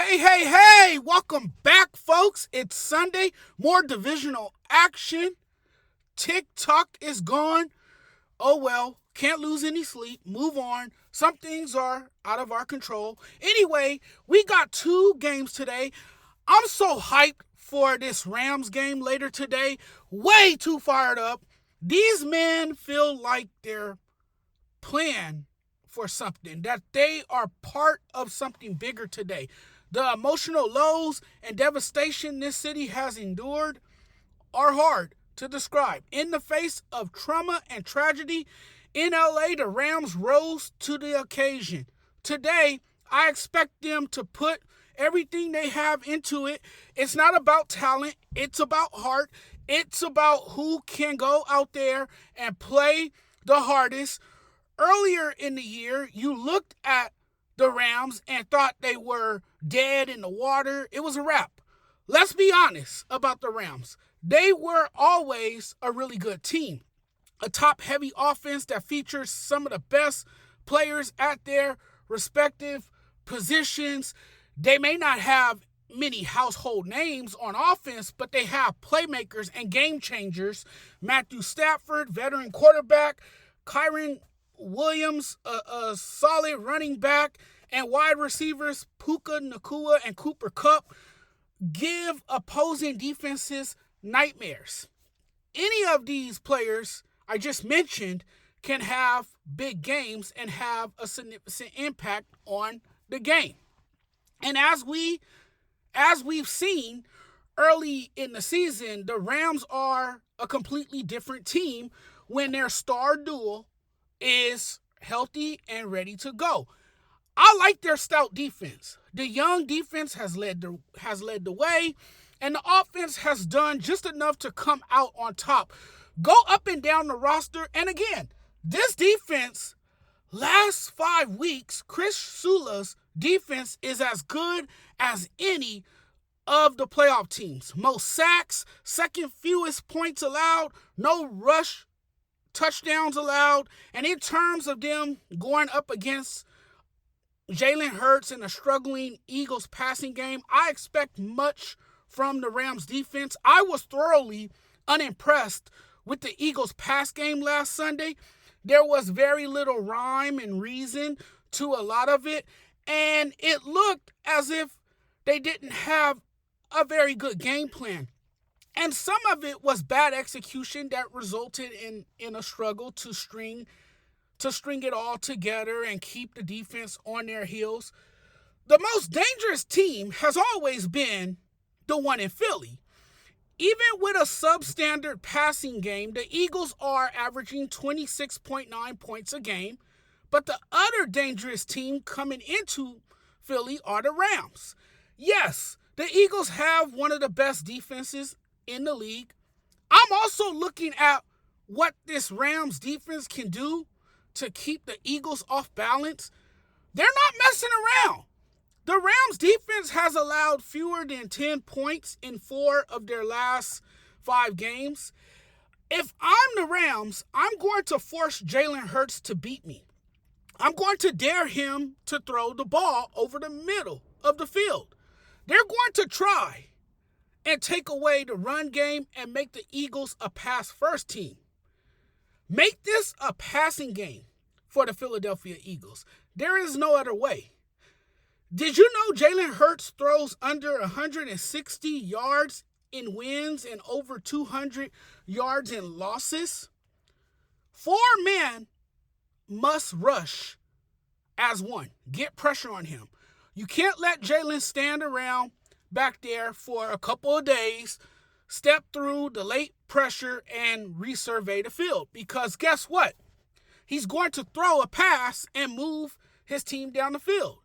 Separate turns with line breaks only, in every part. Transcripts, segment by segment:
Hey, welcome back, folks. It's Sunday, more divisional action. TikTok is gone. Oh well, can't lose any sleep. Move on. Some things are out of our control. Anyway, we got two games today. I'm so hyped for this Rams game later today. Way too fired up. These men feel like they're playing for something, that they are part of something bigger today. The emotional lows and devastation this city has endured are hard to describe. In the face of trauma and tragedy in LA, the Rams rose to the occasion. Today, I expect them to put everything they have into it. It's not about talent, it's about heart. It's about who can go out there and play the hardest. Earlier in the year, you looked at the Rams and thought they were dead in the water. It was a wrap. Let's be honest about the Rams. They were always a really good team. A top-heavy offense that features some of the best players at their respective positions. They may not have many household names on offense, but they have playmakers and game changers. Matthew Stafford, veteran quarterback. Kyren Williams, a solid running back, and wide receivers Puka Nacua and Cooper Kupp give opposing defenses nightmares. Any of these players I just mentioned can have big games and have a significant impact on the game. And as we've seen early in the season, the Rams are a completely different team when their star duo is healthy and ready to go. I like their stout defense. The young defense has led the way, and the offense has done just enough to come out on top. Go up and down the roster, and again, this defense, last 5 weeks, Chris Sula's defense is as good as any of the playoff teams. Most sacks, second fewest points allowed, no rush touchdowns allowed, and in terms of them going up against Jalen Hurts in a struggling Eagles passing game, I expect much from the Rams defense. I was thoroughly unimpressed with the Eagles pass game last Sunday. There was very little rhyme and reason to a lot of it, and it looked as if they didn't have a very good game plan. And some of it was bad execution that resulted in a struggle to string it all together and keep the defense on their heels. The most dangerous team has always been the one in Philly. Even with a substandard passing game, the Eagles are averaging 26.9 points a game, but the other dangerous team coming into Philly are the Rams. Yes, the Eagles have one of the best defenses in the league. I'm also looking at what this Rams defense can do to keep the Eagles off balance. They're not messing around. The Rams defense has allowed fewer than 10 points in 4 of their last 5 games. If I'm the Rams, I'm going to force Jalen Hurts to beat me. I'm going to dare him to throw the ball over the middle of the field. They're going to try and take away the run game and make the Eagles a pass-first team. Make this a passing game for the Philadelphia Eagles. There is no other way. Did you know Jalen Hurts throws under 160 yards in wins and over 200 yards in losses? 4 men must rush as one. Get pressure on him. You can't let Jalen stand around back there for a couple of days, step through the late pressure, and resurvey the field. Because guess what? He's going to throw a pass and move his team down the field.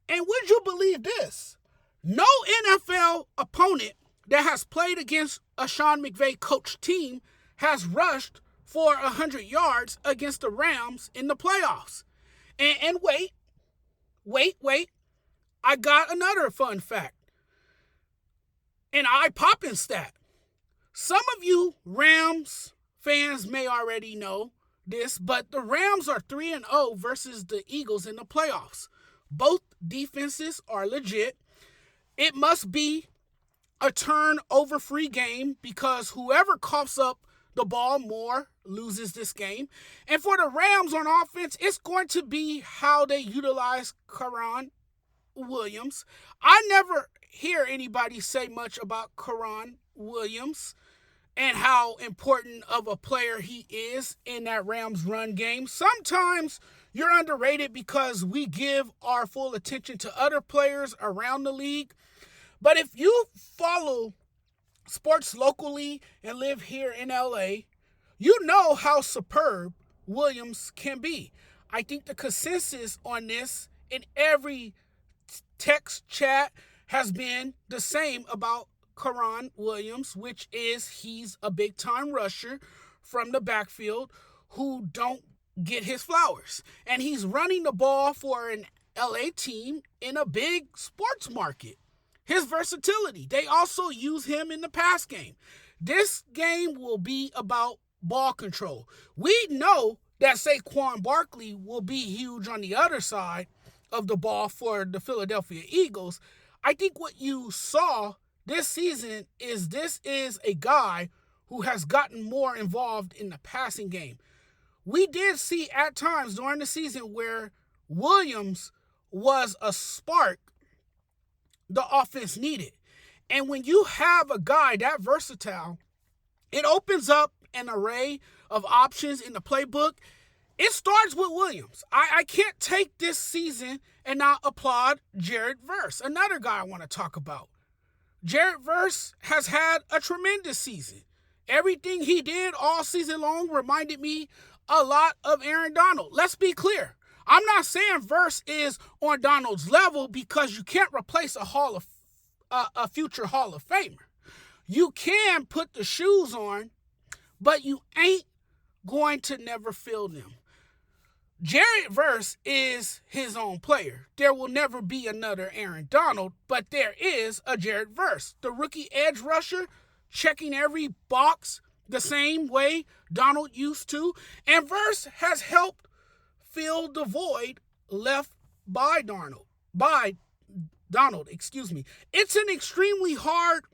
And would you believe this? No NFL opponent that has played against a Sean McVay coached team has rushed for 100 yards against the Rams in the playoffs. And wait. I got another fun fact. An eye-popping stat. Some of you Rams fans may already know this, but the Rams are 3-0 versus the Eagles in the playoffs. Both defenses are legit. It must be a turnover free game because whoever coughs up the ball more loses this game. And for the Rams on offense, it's going to be how they utilize Kyren Williams. I never hear anybody say much about Kyren Williams and how important of a player he is in that Rams run game. Sometimes you're underrated because we give our full attention to other players around the league. But if you follow sports locally and live here in LA, you know how superb Williams can be. I think the consensus on this in every text chat has been the same about Kyren Williams, which is he's a big-time rusher from the backfield who don't get his flowers. And he's running the ball for an LA team in a big sports market. His versatility. They also use him in the pass game. This game will be about ball control. We know that Saquon Barkley will be huge on the other side of the ball for the Philadelphia Eagles. I think what you saw this season is this is a guy who has gotten more involved in the passing game. We did see at times during the season where Williams was a spark the offense needed. And when you have a guy that versatile, it opens up an array of options in the playbook. It starts with Williams. I can't take this season and not applaud Jared Verse, another guy I want to talk about. Jared Verse has had a tremendous season. Everything he did all season long reminded me a lot of Aaron Donald. Let's be clear. I'm not saying Verse is on Donald's level because you can't replace a future Hall of Famer. You can put the shoes on, but you ain't going to never fill them. Jared Verse is his own player. There will never be another Aaron Donald, but there is a Jared Verse, the rookie edge rusher, checking every box the same way Donald used to. And Verse has helped fill the void left by Donald. It's an extremely hard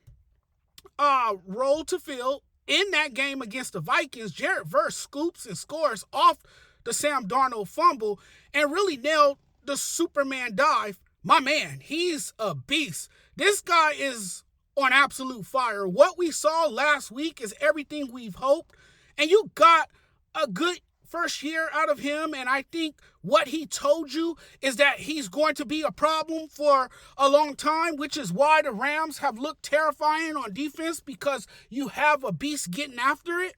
role to fill. In that game against the Vikings, Jared Verse scoops and scores off the Sam Darnold fumble and really nailed the Superman dive. My man, he's a beast. This guy is on absolute fire. What we saw last week is everything we've hoped, and you got a good first year out of him, and I think what he told you is that he's going to be a problem for a long time, which is why the Rams have looked terrifying on defense because you have a beast getting after it.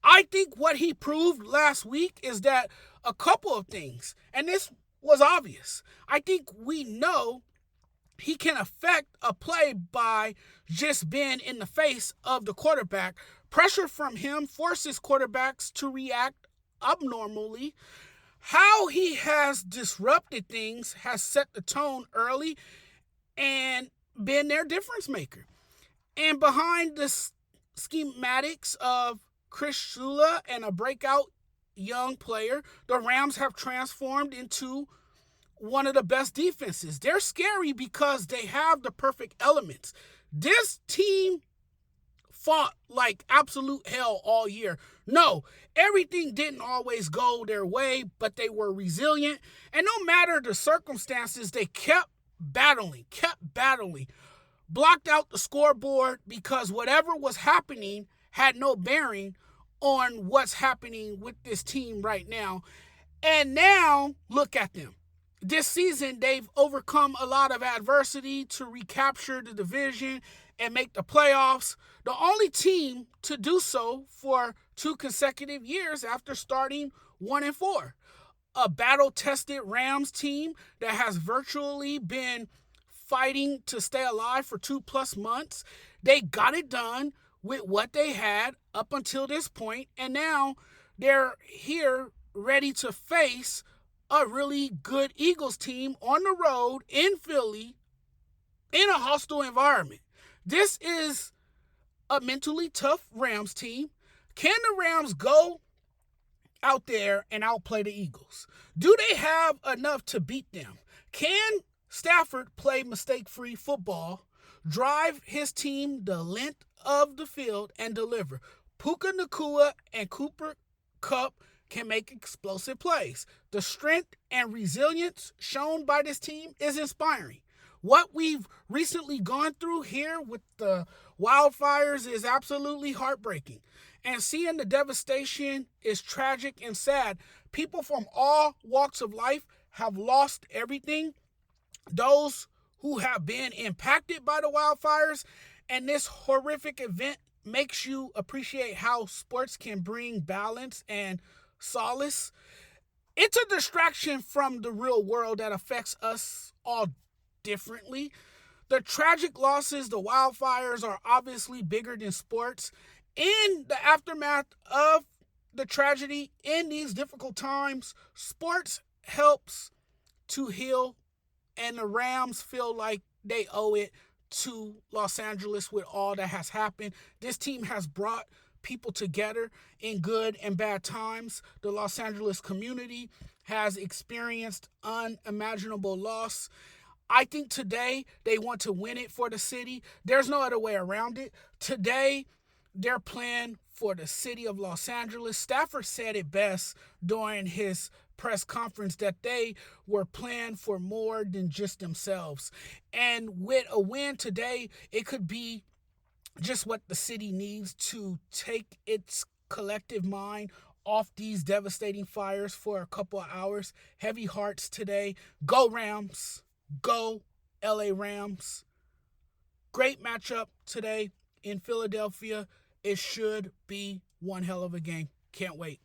I think what he proved last week is that a couple of things, and this was obvious. I think we know he can affect a play by just being in the face of the quarterback. Pressure from him forces quarterbacks to react abnormally. How he has disrupted things has set the tone early and been their difference maker. And behind the schematics of Chris Shula and a breakout young player, the Rams have transformed into one of the best defenses. They're scary because they have the perfect elements. This team fought like absolute hell all year. No, everything didn't always go their way, but they were resilient. And no matter the circumstances, they kept battling, blocked out the scoreboard because whatever was happening had no bearing on what's happening with this team right now. And now, look at them. This season, they've overcome a lot of adversity to recapture the division and make the playoffs. The only team to do so for 2 consecutive years after starting 1-4. A battle-tested Rams team that has virtually been fighting to stay alive for 2+ months. They got it done with what they had up until this point, and now they're here ready to face a really good Eagles team on the road in Philly in a hostile environment. This is a mentally tough Rams team. Can the Rams go out there and outplay the Eagles? Do they have enough to beat them? Can Stafford play mistake-free football, drive his team the length of the field, and deliver? Puka Nacua and Cooper Kupp can make explosive plays. The strength and resilience shown by this team is inspiring. What we've recently gone through here with the wildfires is absolutely heartbreaking. And seeing the devastation is tragic and sad. People from all walks of life have lost everything. Those who have been impacted by the wildfires and this horrific event makes you appreciate how sports can bring balance and solace. It's a distraction from the real world that affects us all differently. The tragic losses, the wildfires, are obviously bigger than sports. In the aftermath of the tragedy, in these difficult times, sports helps to heal, and the Rams feel like they owe it to Los Angeles with all that has happened. This team has brought people together in good and bad times. The Los Angeles community has experienced unimaginable loss. I think today they want to win it for the city. There's no other way around it. Today, they're playing for the city of Los Angeles. Stafford said it best during his press conference that they were playing for more than just themselves. And with a win today, it could be just what the city needs to take its collective mind off these devastating fires for a couple of hours. Heavy hearts today. Go Rams. Go LA Rams. Great matchup today in Philadelphia. It should be one hell of a game. Can't wait.